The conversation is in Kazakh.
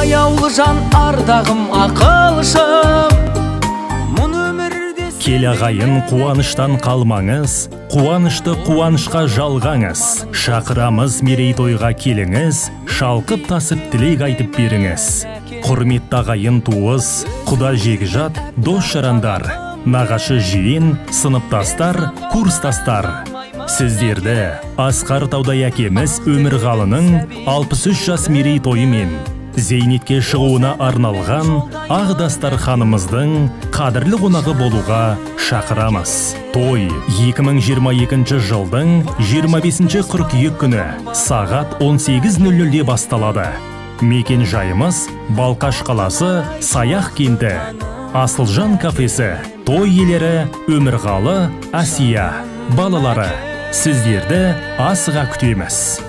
аяулы жан ардағым ақылшым. Кел ағайын, қуаныштан қалмаңыз, қуанышты қуанышқа жалғаңыз. Шақырамыз мерейтойға келіңіз, шалқып тасып тілек айтып беріңіз. Құрметті ағайын туыс, құда жекжат, дос жарандар, нағашы жиен, сыныптастар, курстастар. Сіздерді Асқар Таудай әкеміз Өмірғалының 63 жас мерейтойымен зейнетке шығуына арналған ақ дастарханымыздың қадірлі қонағы болуға шақырамыз. Той 2022 жылдың 25 қыркүйек күні сағат 18:00-де басталады. Мекен жайымыз Балқаш қаласы, Саяқ кенті. Асылжан кафесі. Той иелері Өмірғалы, Асия. Балалары, сіздерді асыға күтеміз.